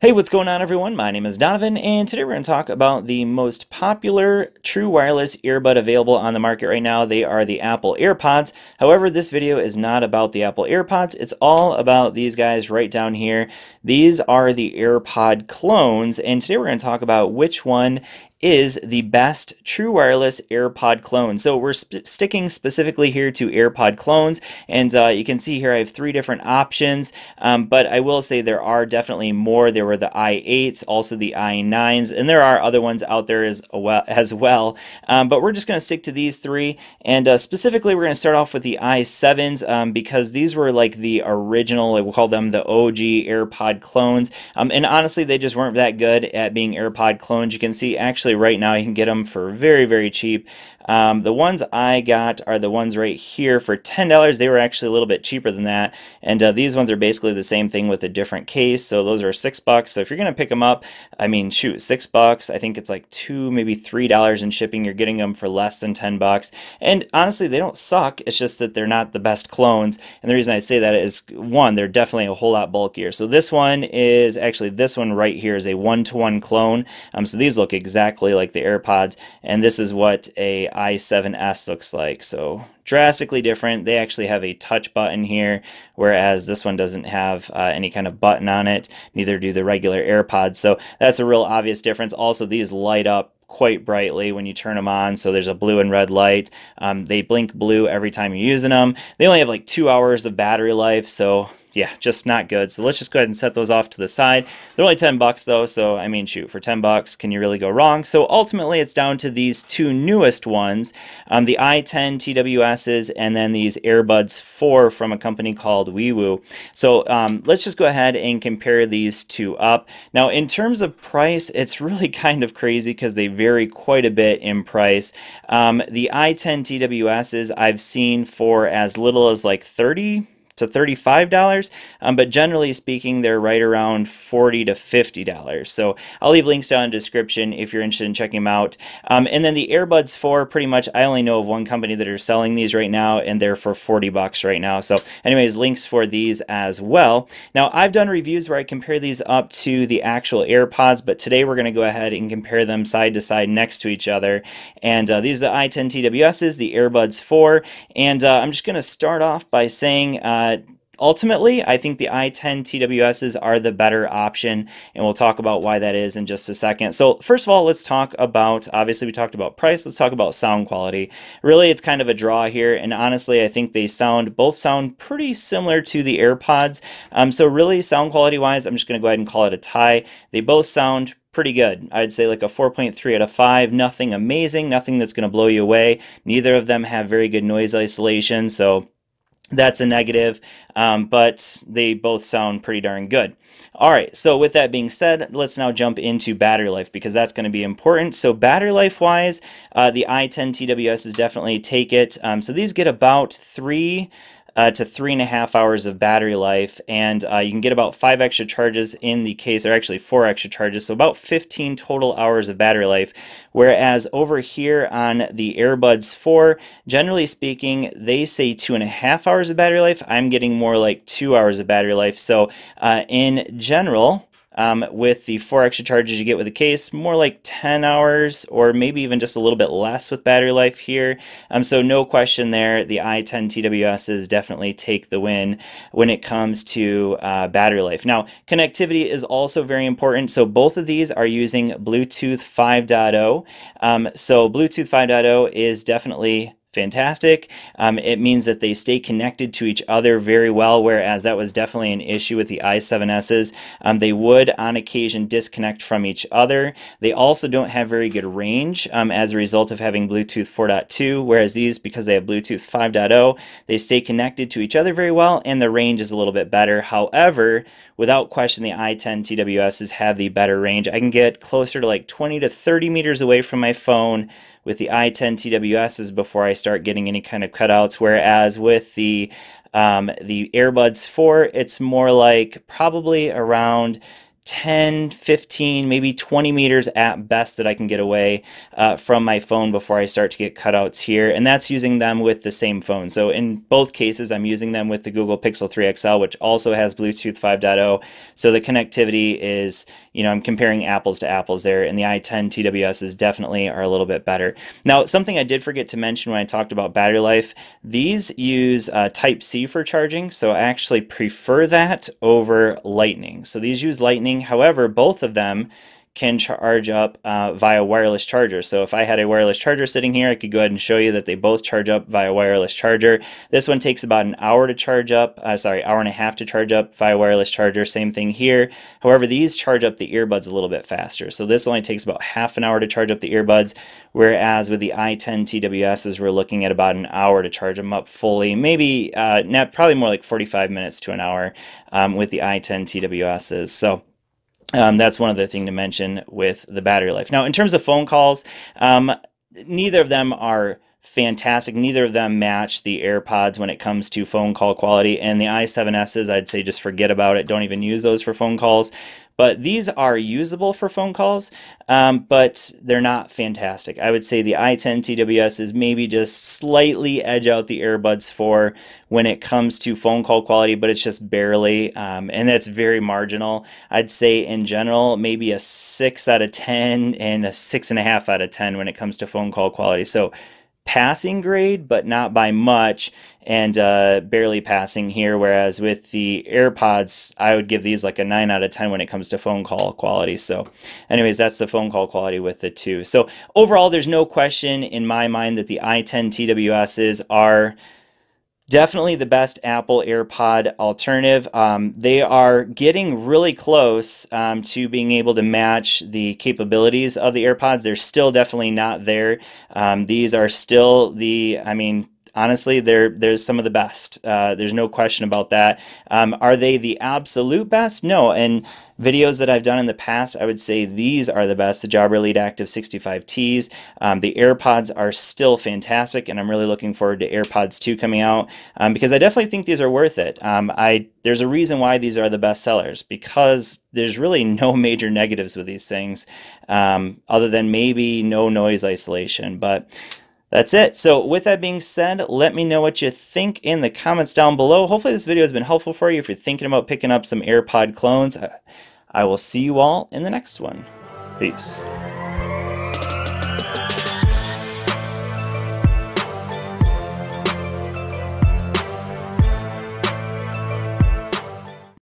Hey, what's going on, everyone? My name is Donovan, and today we're going to talk about the most popular true wireless earbud available on the market right now. They are the Apple AirPods. However, this video is not about the Apple AirPods. It's all about these guys right down here. These are the AirPod clones, and today we're going to talk about which one is the best true wireless AirPod clone. So we're sticking specifically here to AirPod clones, and you can see here I have three different options, but I will say there are definitely more. There were the i8s, also the i9s, and there are other ones out there as well. But we're just going to stick to these three, and specifically we're going to start off with the i7s because these were like the original, like we'll call them the OG AirPod clones, and honestly they just weren't that good at being AirPod clones. You can see actually right now you can get them for very, very cheap. The ones I got are the ones right here for $10. They were actually a little bit cheaper than that, and these ones are basically the same thing with a different case. So those are $6. So if you're gonna pick them up, I mean, shoot, $6. I think it's like $2, maybe $3 in shipping. You're getting them for less than $10. And honestly, they don't suck. It's just that they're not the best clones. And the reason I say that is, one, they're definitely a whole lot bulkier. So this one is actually, this one right here is a 1-to-1 clone. So these look exactly like the AirPods, and this is what a i7s looks like. So drastically different. They actually have a touch button here, whereas this one doesn't have any kind of button on it. Neither do the regular AirPods. So that's a real obvious difference. Also, these light up quite brightly when you turn them on, so there's a blue and red light. They blink blue every time you're using them. They only have like 2 hours of battery life, so yeah, just not good. So let's just go ahead and set those off to the side. They're only $10 though, so I mean, shoot, for $10, can you really go wrong? So ultimately, it's down to these two newest ones, the i10 TWSs, and then these Airbuds 4 from a company called WeeWoo. So let's just go ahead and compare these two up. Now, in terms of price, it's really kind of crazy because they vary quite a bit in price. The i10 TWSs I've seen for as little as like $30 to $35, but generally speaking, they're right around $40 to $50. So I'll leave links down in the description if you're interested in checking them out. And then the Airbuds 4, pretty much, I only know of one company that are selling these right now, and they're for $40 right now. So anyways, links for these as well. Now, I've done reviews where I compare these up to the actual AirPods, but today we're going to go ahead and compare them side to side next to each other. And these are the i10 TWSs, the Airbuds 4, and I'm just going to start off by saying ultimately, I think the i10 TWSs are the better option, and we'll talk about why that is in just a second. So first of all, let's talk about, obviously we talked about price, let's talk about sound quality. Really, it's kind of a draw here, and honestly, I think they both sound pretty similar to the AirPods. So really, sound quality-wise, I'm just going to go ahead and call it a tie. They both sound pretty good. I'd say like a 4.3 out of 5. Nothing amazing, nothing that's going to blow you away. Neither of them have very good noise isolation, so that's a negative, but they both sound pretty darn good. All right, so with that being said, let's now jump into battery life because that's going to be important. So battery life wise, the i10 TWSs definitely take it. So these get about 3 to 3.5 hours of battery life, and you can get about 5 extra charges in the case, or actually 4 extra charges, so about 15 total hours of battery life. Whereas over here on the Airbuds 4, generally speaking, they say 2.5 hours of battery life. I'm getting more like 2 hours of battery life. So in general, with the 4 extra charges you get with the case, more like 10 hours or maybe even just a little bit less with battery life here. So no question there, the i10 TWSs definitely take the win when it comes to battery life. Now, connectivity is also very important. So both of these are using Bluetooth 5.0. So Bluetooth 5.0 is definitely fantastic. It means that they stay connected to each other very well, whereas that was definitely an issue with the i7s's. They would on occasion disconnect from each other. They also don't have very good range as a result of having Bluetooth 4.2, whereas these, because they have Bluetooth 5.0, they stay connected to each other very well, and the range is a little bit better. However, without question, the i10 TWSs have the better range. I can get closer to like 20 to 30 meters away from my phone with the i10 TWSs before I start getting any kind of cutouts, whereas with the Airbuds 4, it's more like probably around 10, 15, maybe 20 meters at best that I can get away from my phone before I start to get cutouts here, and that's using them with the same phone. So in both cases, I'm using them with the Google Pixel 3 XL, which also has Bluetooth 5.0, so the connectivity is, you know, I'm comparing apples to apples there, and the i10 TWSs definitely are a little bit better. Now, something I did forget to mention when I talked about battery life, these use Type-C for charging, so I actually prefer that over Lightning. So these use Lightning. However, both of them can charge up via wireless charger. So if I had a wireless charger sitting here, I could go ahead and show you that they both charge up via wireless charger. This one takes about an hour to charge up, hour and a half to charge up via wireless charger. Same thing here. However, these charge up the earbuds a little bit faster. So this only takes about half an hour to charge up the earbuds, whereas with the i10 TWSs, we're looking at about an hour to charge them up fully. Maybe, probably more like 45 minutes to an hour with the i10 TWSs. So that's one other thing to mention with the battery life. Now, in terms of phone calls, neither of them are fantastic. Neither of them match the AirPods when it comes to phone call quality, and the i7Ss, I'd say just forget about it. Don't even use those for phone calls. But these are usable for phone calls, but they're not fantastic. I would say the i10 TWS is maybe just slightly edge out the earbuds for when it comes to phone call quality, but it's just barely, and that's very marginal. I'd say in general, maybe a 6 out of 10 and a 6.5 out of 10 when it comes to phone call quality. So passing grade, but not by much, and barely passing here, whereas with the AirPods, I would give these like a 9 out of 10 when it comes to phone call quality. So anyways, that's the phone call quality with the two. So overall, there's no question in my mind that the i10 TWSs are definitely the best Apple AirPod alternative. They are getting really close to being able to match the capabilities of the AirPods. They're still definitely not there. These are still honestly, they're some of the best. There's no question about that. Are they the absolute best? No. And videos that I've done in the past, I would say these are the best, the Jabra Elite Active 65Ts. The AirPods are still fantastic, and I'm really looking forward to AirPods 2 coming out because I definitely think these are worth it. There's a reason why these are the best sellers, because there's really no major negatives with these things other than maybe no noise isolation. But that's it. So with that being said, let me know what you think in the comments down below. Hopefully this video has been helpful for you if you're thinking about picking up some AirPod clones. I will see you all in the next one. Peace.